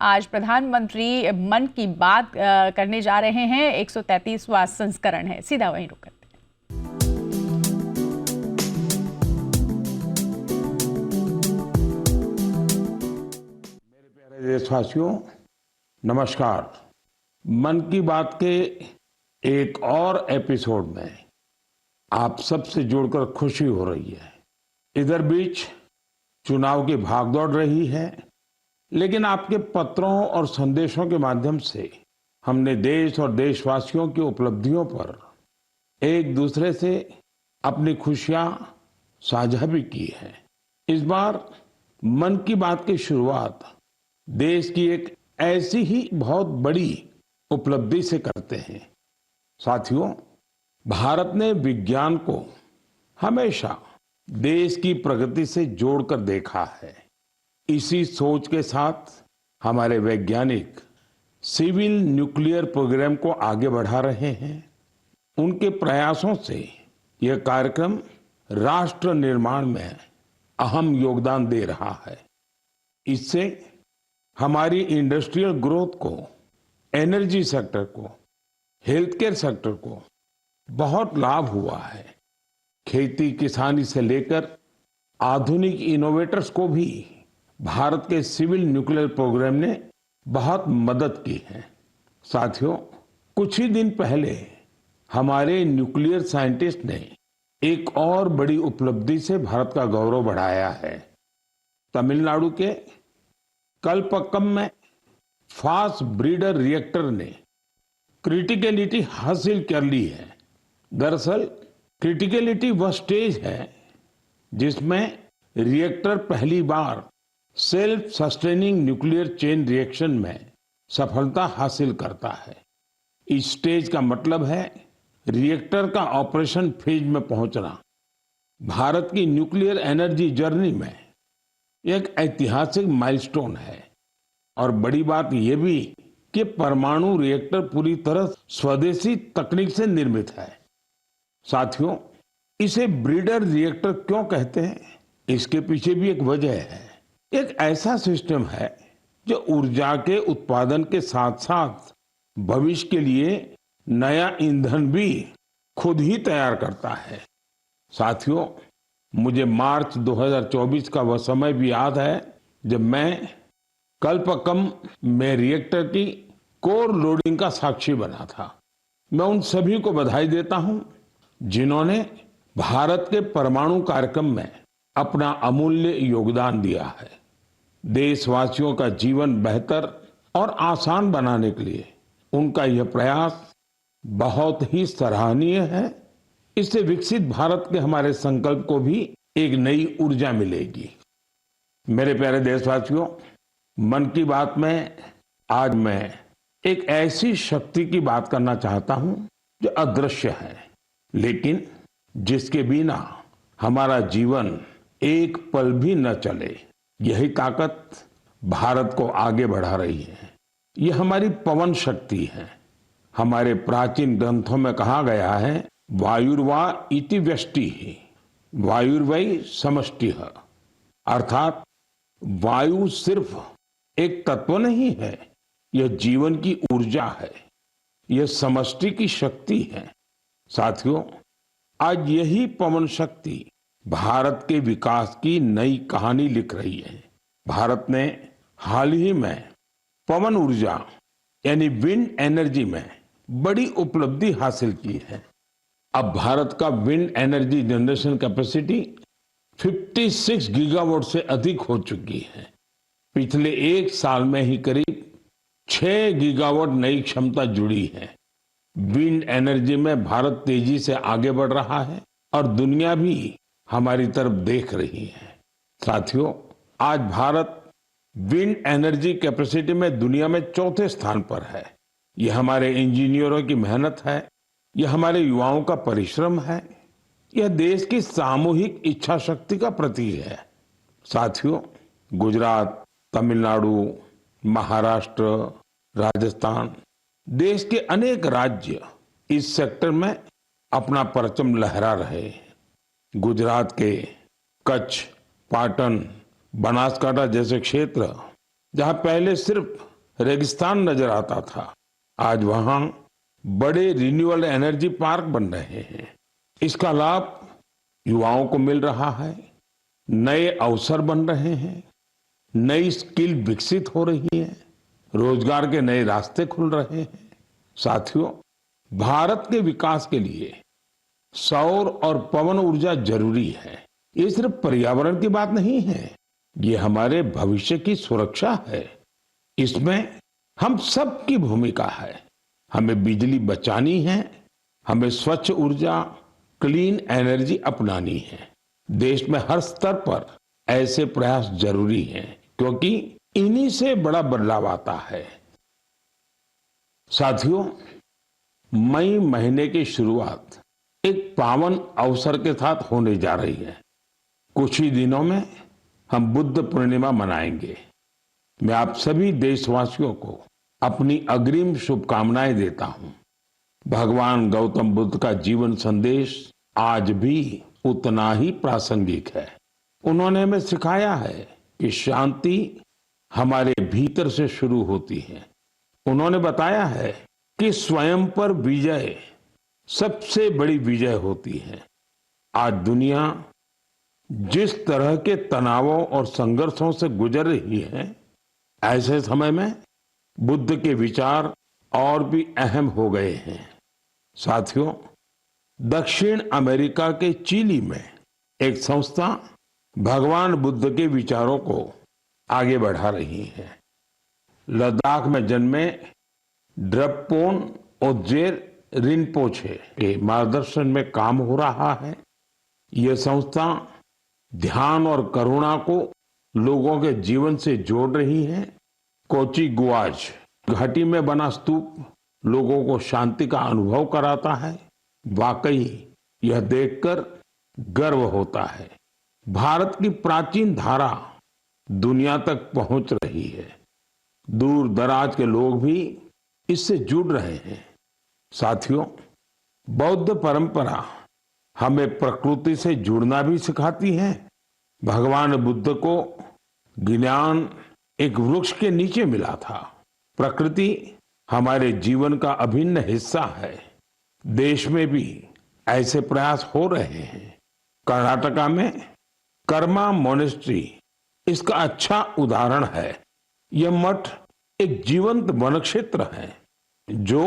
आज प्रधानमंत्री मन की बात करने जा रहे हैं। 133वां संस्करण है। सीधा वहीं रुक करते हैं। मेरे प्यारे देशवासियों, नमस्कार। मन की बात के एक और एपिसोड में आप सबसे जुड़कर खुशी हो रही है। इधर बीच चुनाव की भागदौड़ रही है, लेकिन आपके पत्रों और संदेशों के माध्यम से हमने देश और देशवासियों की उपलब्धियों पर एक दूसरे से अपनी खुशियां साझा भी की है। इस बार मन की बात की शुरुआत देश की एक ऐसी ही बहुत बड़ी उपलब्धि से करते हैं। साथियों, भारत ने विज्ञान को हमेशा देश की प्रगति से जोड़कर देखा है। इसी सोच के साथ हमारे वैज्ञानिक सिविल न्यूक्लियर प्रोग्राम को आगे बढ़ा रहे हैं। उनके प्रयासों से यह कार्यक्रम राष्ट्र निर्माण में अहम योगदान दे रहा है। इससे हमारी इंडस्ट्रियल ग्रोथ को, एनर्जी सेक्टर को, हेल्थ केयर सेक्टर को बहुत लाभ हुआ है। खेती किसानी से लेकर आधुनिक इनोवेटर्स को भी भारत के सिविल न्यूक्लियर प्रोग्राम ने बहुत मदद की है। साथियों, कुछ ही दिन पहले हमारे न्यूक्लियर साइंटिस्ट ने एक और बड़ी उपलब्धि से भारत का गौरव बढ़ाया है। तमिलनाडु के कलपक्कम में फास्ट ब्रीडर रिएक्टर ने क्रिटिकलिटी हासिल कर ली है। दरअसल क्रिटिकलिटी वह स्टेज है जिसमें रिएक्टर पहली बार self sustaining nuclear chain reaction में सफलता हासिल करता है। इस स्टेज का मतलब है रिएक्टर का ऑपरेशन फेज में पहुंचना। भारत की न्यूक्लियर एनर्जी जर्नी में एक ऐतिहासिक माइलस्टोन है। और बड़ी बात यह भी कि परमाणु रिएक्टर पूरी तरह स्वदेशी तकनीक से निर्मित है। साथियों, इसे ब्रीडर रिएक्टर क्यों कहते हैं, इसके पीछे भी एक वजह है। एक ऐसा सिस्टम है जो ऊर्जा के उत्पादन के साथ साथ भविष्य के लिए नया ईंधन भी खुद ही तैयार करता है। साथियों, मुझे मार्च 2024 का वह समय भी याद है जब मैं कलपक्कम में रिएक्टर की कोर लोडिंग का साक्षी बना था। मैं उन सभी को बधाई देता हूं जिन्होंने भारत के परमाणु कार्यक्रम में अपना अमूल्य योगदान दिया है। देशवासियों का जीवन बेहतर और आसान बनाने के लिए उनका यह प्रयास बहुत ही सराहनीय है। इससे विकसित भारत के हमारे संकल्प को भी एक नई ऊर्जा मिलेगी। मेरे प्यारे देशवासियों, मन की बात में आज मैं एक ऐसी शक्ति की बात करना चाहता हूं जो अदृश्य है, लेकिन जिसके बिना हमारा जीवन एक पल भी न चले। यही ताकत भारत को आगे बढ़ा रही है। यह हमारी पवन शक्ति है। हमारे प्राचीन ग्रंथों में कहा गया है, वायुर्वा इति व्यष्टिः वायुर्वै समष्टिः, अर्थात वायु सिर्फ एक तत्व नहीं है, यह जीवन की ऊर्जा है, यह समष्टि की शक्ति है। साथियों, आज यही पवन शक्ति भारत के विकास की नई कहानी लिख रही है। भारत ने हाल ही में पवन ऊर्जा यानी विंड एनर्जी में बड़ी उपलब्धि हासिल की है। अब भारत का wind energy generation capacity 56 gigawatt से अधिक हो चुकी है। पिछले एक साल में ही करीब 6 गीगावाट नई क्षमता जुड़ी है। विंड एनर्जी में भारत तेजी से आगे बढ़ रहा है और दुनिया भी हमारी तरफ देख रही है। साथियों, आज भारत विंड एनर्जी कैपेसिटी में दुनिया में चौथे स्थान पर है। यह हमारे इंजीनियरों की मेहनत है, यह हमारे युवाओं का परिश्रम है, यह देश की सामूहिक इच्छा शक्ति का प्रतीक है। साथियों, गुजरात, तमिलनाडु, महाराष्ट्र, राजस्थान, देश के अनेक राज्य इस सेक्टर में अपना परचम लहरा रहे हैं। गुजरात के कच्छ, पाटन, बनासकांठा जैसे क्षेत्र जहां पहले सिर्फ रेगिस्तान नजर आता था, आज वहां बड़े रिन्यूएबल एनर्जी पार्क बन रहे हैं। इसका लाभ युवाओं को मिल रहा है, नए अवसर बन रहे हैं, नई स्किल विकसित हो रही है, रोजगार के नए रास्ते खुल रहे हैं। साथियों, भारत के विकास के लिए सौर और पवन ऊर्जा जरूरी है। ये सिर्फ पर्यावरण की बात नहीं है, ये हमारे भविष्य की सुरक्षा है। इसमें हम सबकी भूमिका है। हमें बिजली बचानी है, हमें स्वच्छ ऊर्जा, क्लीन एनर्जी अपनानी है। देश में हर स्तर पर ऐसे प्रयास जरूरी हैं, क्योंकि इन्हीं से बड़ा बदलाव आता है। साथियों, मई महीने की शुरुआत एक पावन अवसर के साथ होने जा रही है। कुछ ही दिनों में हम बुद्ध पूर्णिमा मनाएंगे। मैं आप सभी देशवासियों को अपनी अग्रिम शुभकामनाएं देता हूं। भगवान गौतम बुद्ध का जीवन संदेश आज भी उतना ही प्रासंगिक है। उन्होंने हमें सिखाया है कि शांति हमारे भीतर से शुरू होती है। उन्होंने बताया है कि स्वयं पर विजय सबसे बड़ी विजय होती है। आज दुनिया जिस तरह के तनावों और संघर्षों से गुजर रही है, ऐसे समय में बुद्ध के विचार और भी अहम हो गए हैं। साथियों, दक्षिण अमेरिका के चिली में एक संस्था भगवान बुद्ध के विचारों को आगे बढ़ा रही है। लद्दाख में जन्मे ड्रपपोन ओजेर रिनपोछे के मार्गदर्शन में काम हो रहा है। यह संस्था ध्यान और करुणा को लोगों के जीवन से जोड़ रही है। कोची गुआज घाटी में बना स्तूप लोगों को शांति का अनुभव कराता है। वाकई यह देखकर गर्व होता है। भारत की प्राचीन धारा दुनिया तक पहुंच रही है। दूर दराज के लोग भी इससे जुड़ रहे हैं। साथियों, बौद्ध परंपरा हमें प्रकृति से जुड़ना भी सिखाती है। भगवान बुद्ध को ज्ञान एक वृक्ष के नीचे मिला था। प्रकृति हमारे जीवन का अभिन्न हिस्सा है। देश में भी ऐसे प्रयास हो रहे हैं। कर्नाटका में कर्मा मोनेस्ट्री इसका अच्छा उदाहरण है। यह मठ एक जीवंत वन क्षेत्र है जो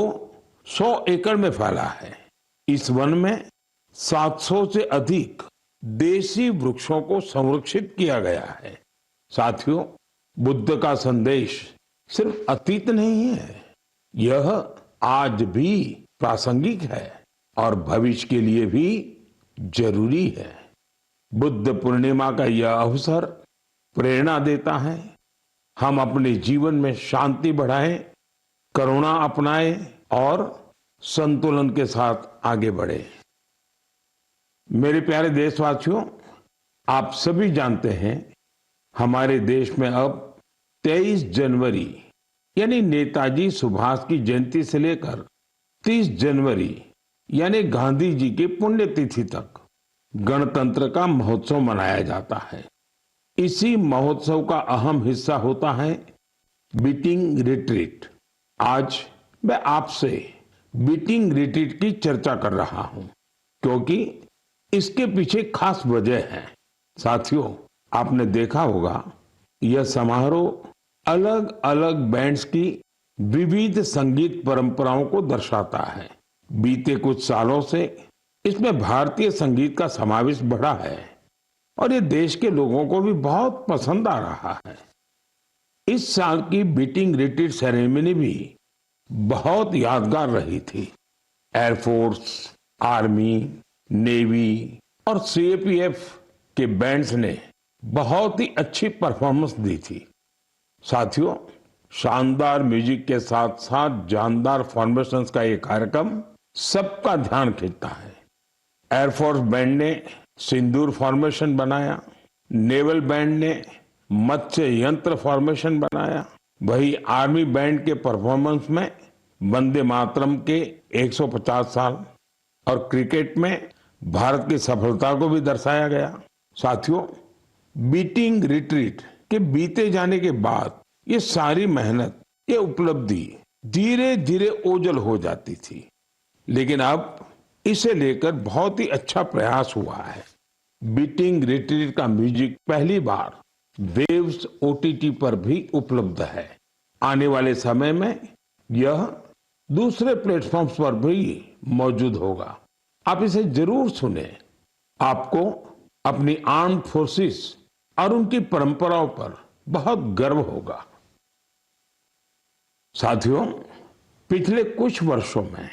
100 एकड़ में फैला है। इस वन में 700 से अधिक देसी वृक्षों को संरक्षित किया गया है। साथियों, बुद्ध का संदेश सिर्फ अतीत नहीं है, यह आज भी प्रासंगिक है और भविष्य के लिए भी जरूरी है। बुद्ध पूर्णिमा का यह अवसर प्रेरणा देता है। हम अपने जीवन में शांति बढ़ाएं, करुणा अपनाएं और संतुलन के साथ आगे बढ़े। मेरे प्यारे देशवासियों, आप सभी जानते हैं हमारे देश में अब 23 जनवरी यानी नेताजी सुभाष की जयंती से लेकर 30 जनवरी यानी गांधी जी की पुण्यतिथि तक गणतंत्र का महोत्सव मनाया जाता है। इसी महोत्सव का अहम हिस्सा होता है बीटिंग रिट्रीट। आज मैं आपसे बीटिंग रिट्रीट की चर्चा कर रहा हूं, क्योंकि इसके पीछे खास वजह है। साथियों, आपने देखा होगा यह समारोह अलग अलग बैंड्स की विविध संगीत परंपराओं को दर्शाता है। बीते कुछ सालों से इसमें भारतीय संगीत का समावेश बढ़ा है और ये देश के लोगों को भी बहुत पसंद आ रहा है। इस साल की बीटिंग रिट्रीट सेरेमनी भी बहुत यादगार रही थी। एयरफोर्स, आर्मी, नेवी और सीएपीएफ के बैंड्स ने बहुत ही अच्छी परफॉर्मेंस दी थी। साथियों, शानदार म्यूजिक के साथ साथ जानदार फॉर्मेशंस का ये कार्यक्रम सबका ध्यान खींचता है। एयरफोर्स बैंड ने सिंदूर फॉर्मेशन बनाया, नेवल बैंड ने मत्स्य यंत्र फॉर्मेशन बनाया, वही आर्मी बैंड के परफॉर्मेंस में वंदे मातरम के 150 साल और क्रिकेट में भारत की सफलता को भी दर्शाया गया। साथियों, बीटिंग रिट्रीट के बीते जाने के बाद ये सारी मेहनत ये उपलब्धि धीरे धीरे ओझल हो जाती थी, लेकिन अब इसे लेकर बहुत ही अच्छा प्रयास हुआ है। बीटिंग रिट्रीट का म्यूजिक पहली बार वेव्स ओटीटी पर भी उपलब्ध है। आने वाले समय में यह दूसरे प्लेटफॉर्म्स पर भी मौजूद होगा। आप इसे जरूर सुने। आपको अपनी आर्म्ड फोर्सेस और उनकी परंपराओं पर बहुत गर्व होगा। साथियों, पिछले कुछ वर्षों में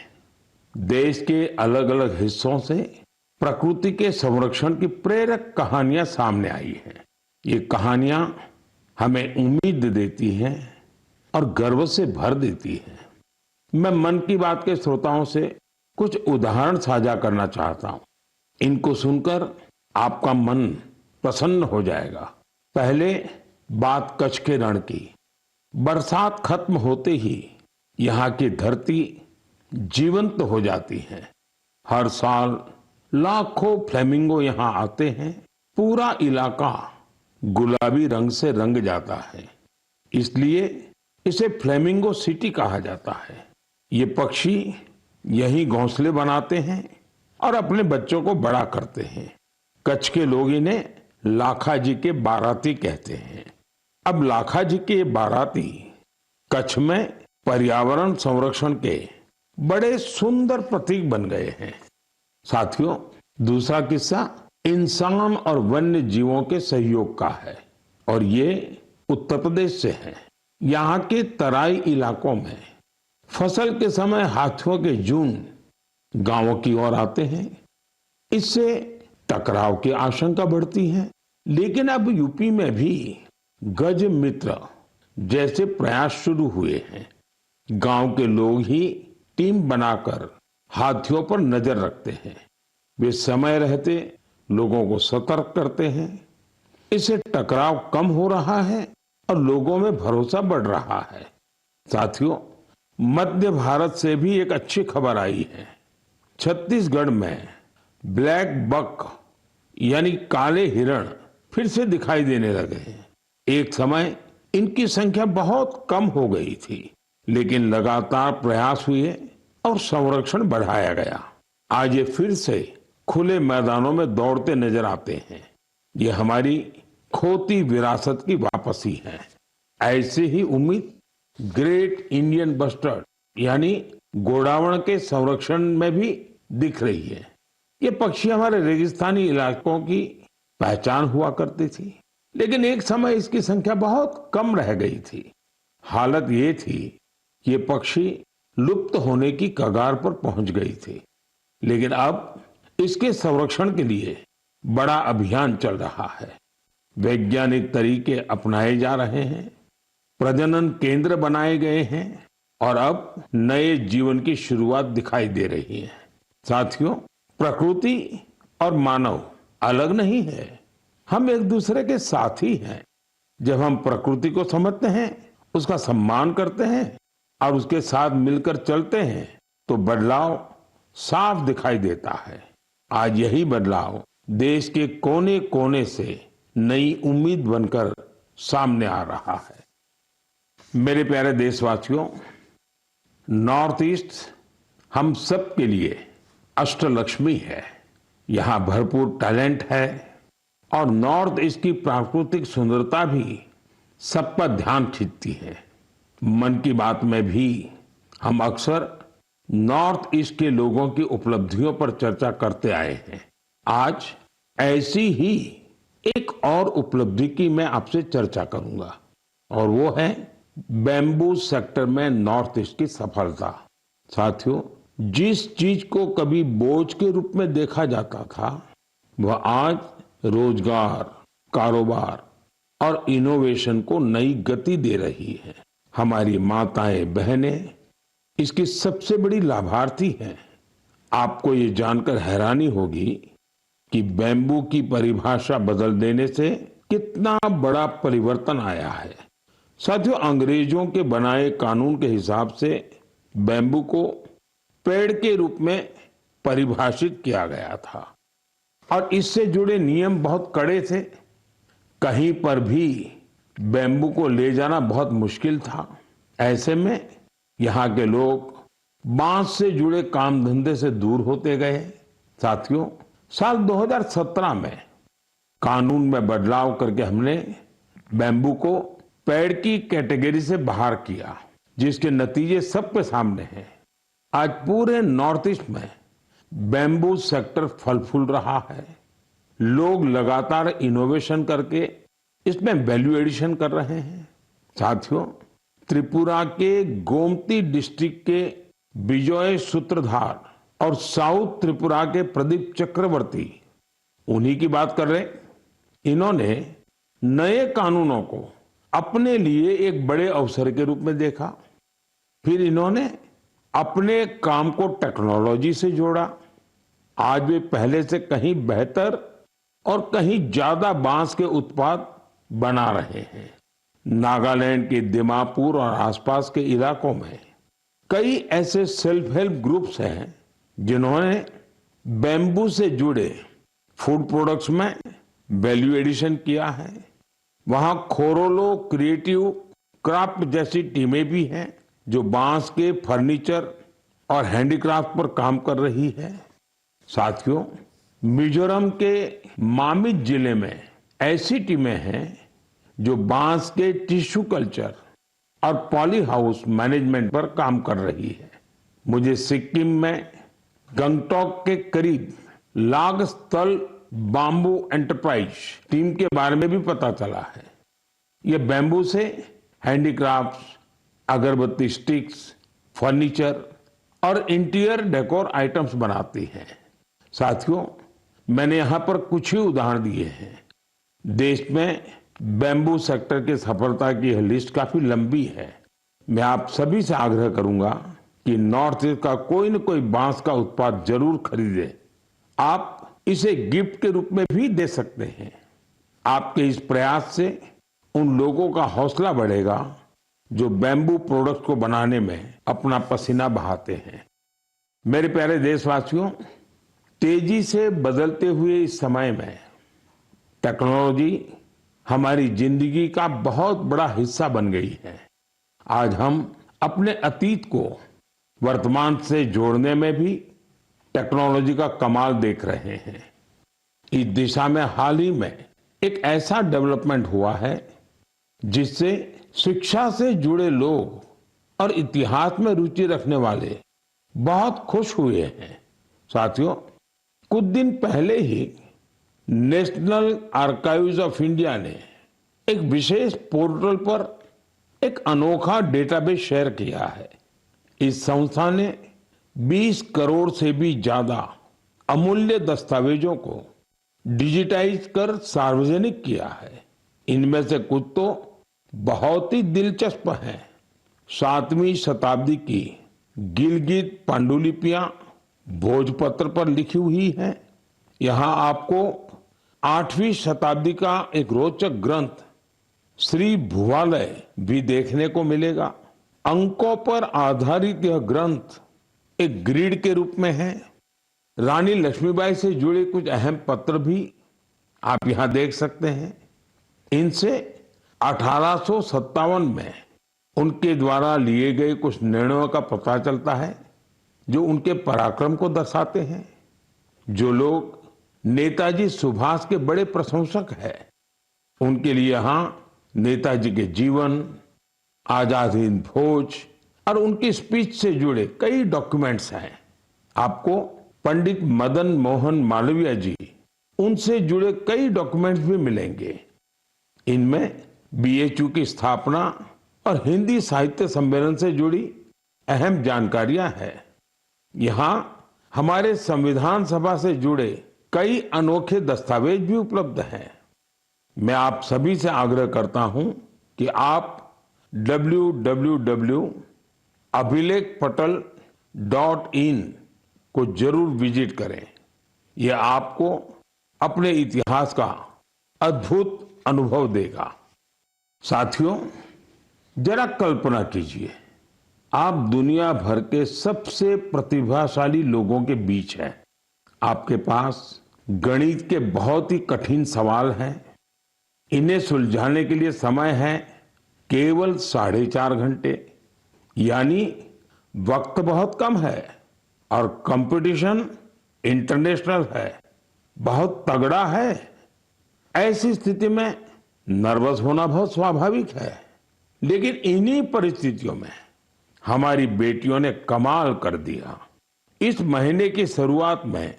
देश के अलग अलग हिस्सों से प्रकृति के संरक्षण की प्रेरक कहानियां सामने आई हैं। ये कहानियां हमें उम्मीद देती हैं और गर्व से भर देती हैं। मैं मन की बात के श्रोताओं से कुछ उदाहरण साझा करना चाहता हूं। इनको सुनकर आपका मन प्रसन्न हो जाएगा। पहले बात कच्छ के रण की। बरसात खत्म होते ही यहाँ की धरती जीवंत हो जाती है। हर साल लाखों फ्लेमिंगो यहाँ आते हैं। पूरा इलाका गुलाबी रंग से रंग जाता है, इसलिए इसे फ्लेमिंगो सिटी कहा जाता है। ये पक्षी यहीं घोंसले बनाते हैं और अपने बच्चों को बड़ा करते हैं। कच्छ के लोग इन्हें लाखाजी के बाराती कहते हैं। अब लाखाजी के बाराती कच्छ में पर्यावरण संरक्षण के बड़े सुंदर प्रतीक बन गए हैं। साथियों, दूसरा किस्सा इंसान और वन्य जीवों के सहयोग का है और ये उत्तर प्रदेश से है। यहाँ के तराई इलाकों में फसल के समय हाथियों के झुंड गांवों की ओर आते हैं। इससे टकराव की आशंका बढ़ती है, लेकिन अब यूपी में भी गज मित्र जैसे प्रयास शुरू हुए हैं। गांव के लोग ही टीम बनाकर हाथियों पर नजर रखते हैं। वे समय रहते लोगों को सतर्क करते हैं। इससे टकराव कम हो रहा है और लोगों में भरोसा बढ़ रहा है। साथियों, मध्य भारत से भी एक अच्छी खबर आई है। छत्तीसगढ़ में ब्लैक बक यानी काले हिरण फिर से दिखाई देने लगे हैं। एक समय इनकी संख्या बहुत कम हो गई थी, लेकिन लगातार प्रयास हुए और संरक्षण बढ़ाया गया। आज ये फिर से खुले मैदानों में दौड़ते नजर आते हैं। ये हमारी खोती विरासत की वापसी है। ऐसे ही उम्मीद ग्रेट इंडियन बस्टर्ड यानी गोडावण के संरक्षण में भी दिख रही है। ये पक्षी हमारे रेगिस्तानी इलाकों की पहचान हुआ करती थी, लेकिन एक समय इसकी संख्या बहुत कम रह गई थी। हालत ये थी कि ये पक्षी लुप्त होने की कगार पर पहुंच गई थी, लेकिन अब इसके संरक्षण के लिए बड़ा अभियान चल रहा है। वैज्ञानिक तरीके अपनाए जा रहे हैं, प्रजनन केंद्र बनाए गए हैं और अब नए जीवन की शुरुआत दिखाई दे रही है। साथियों, प्रकृति और मानव अलग नहीं है, हम एक दूसरे के साथी हैं। जब हम प्रकृति को समझते हैं, उसका सम्मान करते हैं और उसके साथ मिलकर चलते हैं, तो बदलाव साफ दिखाई देता है। आज यही बदलाव देश के कोने कोने से नई उम्मीद बनकर सामने आ रहा है। मेरे प्यारे देशवासियों, नॉर्थ ईस्ट हम सब के लिए अष्टलक्ष्मी है। यहाँ भरपूर टैलेंट है और नॉर्थ ईस्ट की प्राकृतिक सुंदरता भी सबका ध्यान खींचती है। मन की बात में भी हम अक्सर नॉर्थ ईस्ट के लोगों की उपलब्धियों पर चर्चा करते आए हैं। आज ऐसी ही एक और उपलब्धि की मैं आपसे चर्चा करूंगा और वो है बैम्बू सेक्टर में नॉर्थ ईस्ट की सफलता। साथियों, जिस चीज को कभी बोझ के रूप में देखा जाता था, वह आज रोजगार, कारोबार और इनोवेशन को नई गति दे रही है। हमारी माताएं, बहनें इसकी सबसे बड़ी लाभार्थी हैं। आपको ये जानकर हैरानी होगी कि बैम्बू की परिभाषा बदल देने से कितना बड़ा परिवर्तन आया है। साथियों, अंग्रेजों के बनाए कानून के हिसाब से बैम्बू को पेड़ के रूप में परिभाषित किया गया था और इससे जुड़े नियम बहुत कड़े थे। कहीं पर भी बैम्बू को ले जाना बहुत मुश्किल था। ऐसे में यहाँ के लोग बांस से जुड़े काम धंधे से दूर होते गए। साथियों, साल 2017 में कानून में बदलाव करके हमने बैम्बू को पेड़ की कैटेगरी से बाहर किया, जिसके नतीजे सबके सामने हैं। आज पूरे नॉर्थ ईस्ट में बैम्बू सेक्टर फल फूल रहा है। लोग लगातार इनोवेशन करके इसमें वैल्यू एडिशन कर रहे हैं। साथियों, त्रिपुरा के गोमती डिस्ट्रिक्ट के विजय सूत्रधार और साउथ त्रिपुरा के प्रदीप चक्रवर्ती, उन्हीं की बात कर रहे। इन्होंने नए कानूनों को अपने लिए एक बड़े अवसर के रूप में देखा। फिर इन्होंने अपने काम को टेक्नोलॉजी से जोड़ा। आज वे पहले से कहीं बेहतर और कहीं ज्यादा बांस के उत्पाद बना रहे हैं। नागालैंड के दिमापुर और आसपास के इलाकों में कई ऐसे सेल्फ हेल्प ग्रुप्स हैं जिन्होंने बैम्बू से जुड़े फूड प्रोडक्ट्स में वैल्यू एडिशन किया है। वहां खोरोलो क्रिएटिव क्राफ्ट जैसी टीमें भी हैं जो बांस के फर्नीचर और हैंडीक्राफ्ट पर काम कर रही है। साथियों, मिजोरम के मामित जिले में ऐसी टीमें हैं जो बांस के टिश्यू कल्चर और पॉली हाउस मैनेजमेंट पर काम कर रही है। मुझे सिक्किम में गंगटोक के करीब लागस्थल बाम्बू एंटरप्राइज टीम के बारे में भी पता चला है। ये बैम्बू से हैंडीक्राफ्ट्स, अगरबत्ती स्टिक्स, फर्नीचर और इंटीरियर डेकोर आइटम्स बनाती है। साथियों, मैंने यहां पर कुछ ही उदाहरण दिए हैं। देश में बैम्बू सेक्टर की सफलता की यह लिस्ट काफी लंबी है। मैं आप सभी से आग्रह करूंगा कि नॉर्थ ईस्ट का कोई न कोई बांस का उत्पाद जरूर खरीदे। आप इसे गिफ्ट के रूप में भी दे सकते हैं। आपके इस प्रयास से उन लोगों का हौसला बढ़ेगा जो बैम्बू प्रोडक्ट को बनाने में अपना पसीना बहाते हैं। मेरे प्यारे देशवासियों, तेजी से बदलते हुए इस समय में टेक्नोलॉजी हमारी जिंदगी का बहुत बड़ा हिस्सा बन गई है। आज हम अपने अतीत को वर्तमान से जोड़ने में भी टेक्नोलॉजी का कमाल देख रहे हैं। इस दिशा में हाल ही में एक ऐसा डेवलपमेंट हुआ है जिससे शिक्षा से जुड़े लोग और इतिहास में रुचि रखने वाले बहुत खुश हुए हैं। साथियों, कुछ दिन पहले ही नेशनल आर्काइव्स ऑफ इंडिया ने एक विशेष पोर्टल पर एक अनोखा डेटाबेस शेयर किया है। इस संस्था ने 20 करोड़ से भी ज्यादा अमूल्य दस्तावेजों को डिजिटाइज कर सार्वजनिक किया है। इनमें से कुछ तो बहुत ही दिलचस्प हैं। 7वीं शताब्दी की गिलगित पांडुलिपियां भोजपत्र पर लिखी हुई हैं। यहाँ आपको 8वीं शताब्दी का एक रोचक ग्रंथ श्री भुवालय भी देखने को मिलेगा। अंकों पर आधारित यह ग्रंथ एक ग्रिड के रूप में है। रानी लक्ष्मीबाई से जुड़े कुछ अहम पत्र भी आप यहाँ देख सकते हैं। इनसे 1857 में उनके द्वारा लिए गए कुछ निर्णयों का पता चलता है जो उनके पराक्रम को दर्शाते हैं। जो लोग नेताजी सुभाष के बड़े प्रशंसक हैं, उनके लिए यहाँ नेताजी के जीवन, आजाद हिंद फौज और उनकी स्पीच से जुड़े कई डॉक्यूमेंट्स हैं। आपको पंडित मदन मोहन मालवीय जी, उनसे जुड़े कई डॉक्यूमेंट्स भी मिलेंगे। इनमें बीएचयू की स्थापना और हिंदी साहित्य सम्मेलन से जुड़ी अहम जानकारियां हैं। यहाँ हमारे संविधान सभा से जुड़े कई अनोखे दस्तावेज भी उपलब्ध हैं। मैं आप सभी से आग्रह करता हूं कि आप www.abhilekpatal.in को जरूर विजिट करें। यह आपको अपने इतिहास का अद्भुत अनुभव देगा। साथियों, जरा कल्पना कीजिए, आप दुनिया भर के सबसे प्रतिभाशाली लोगों के बीच हैं। आपके पास गणित के बहुत ही कठिन सवाल हैं। इन्हें सुलझाने के लिए समय है केवल 4.5 घंटे। यानी वक्त बहुत कम है और कंपटीशन इंटरनेशनल है, बहुत तगड़ा है। ऐसी स्थिति में नर्वस होना बहुत स्वाभाविक है, लेकिन इन्हीं परिस्थितियों में हमारी बेटियों ने कमाल कर दिया। इस महीने की शुरुआत में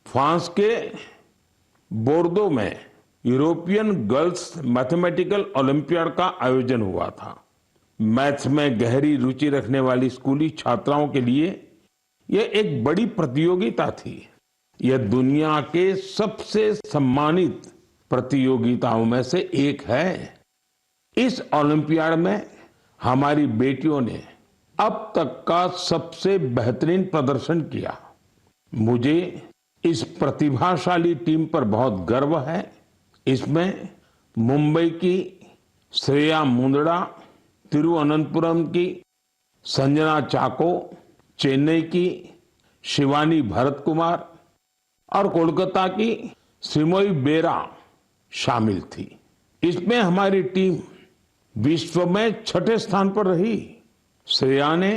फ्रांस के बोर्दो में यूरोपियन गर्ल्स मैथमेटिकल ओलंपियाड का आयोजन हुआ था। मैथ्स में गहरी रुचि रखने वाली स्कूली छात्राओं के लिए यह एक बड़ी प्रतियोगिता थी। यह दुनिया के सबसे सम्मानित प्रतियोगिताओं में से एक है। इस ओलंपियाड में हमारी बेटियों ने अब तक का सबसे बेहतरीन प्रदर्शन किया। मुझे इस प्रतिभाशाली टीम पर बहुत गर्व है। इसमें मुंबई की श्रेया मुंदड़ा, तिरुवनंतपुरम की संजना चाको, चेन्नई की शिवानी भरत कुमार और कोलकाता की श्रीमोई बेरा शामिल थी। इसमें हमारी टीम विश्व में छठे स्थान पर रही। श्रेया ने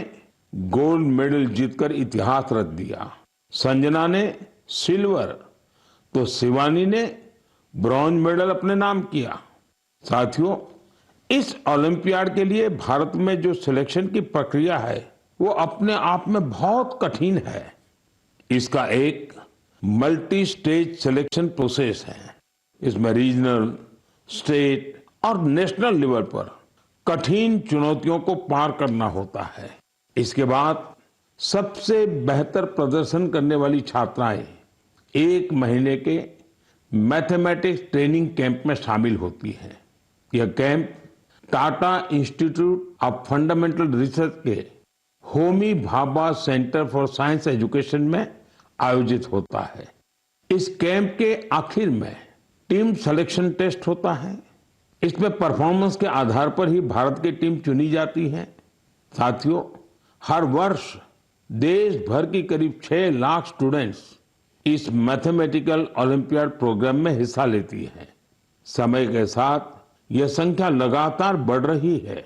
गोल्ड मेडल जीतकर इतिहास रच दिया, संजना ने सिल्वर तो शिवानी ने ब्रॉन्ज मेडल अपने नाम किया। साथियों, इस ओलंपियाड के लिए भारत में जो सिलेक्शन की प्रक्रिया है वो अपने आप में बहुत कठिन है। इसका एक मल्टी स्टेज सिलेक्शन प्रोसेस है। इसमें रीजनल, स्टेट और नेशनल लेवल पर कठिन चुनौतियों को पार करना होता है। इसके बाद सबसे बेहतर प्रदर्शन करने वाली छात्राएं 1 महीने के मैथमेटिक्स ट्रेनिंग कैंप में शामिल होती हैं। यह camp Tata institute of fundamental research के Homi Bhabha centre for science education में आयोजित होता है। इस कैंप के आखिर में टीम सिलेक्शन टेस्ट होता है। इसमें परफॉर्मेंस के आधार पर ही भारत की टीम चुनी जाती है। साथियों, हर वर्ष देश भर की करीब 6 लाख स्टूडेंट्स इस मैथमेटिकल ओलंपियाड प्रोग्राम में हिस्सा लेती हैं। समय के साथ यह संख्या लगातार बढ़ रही है।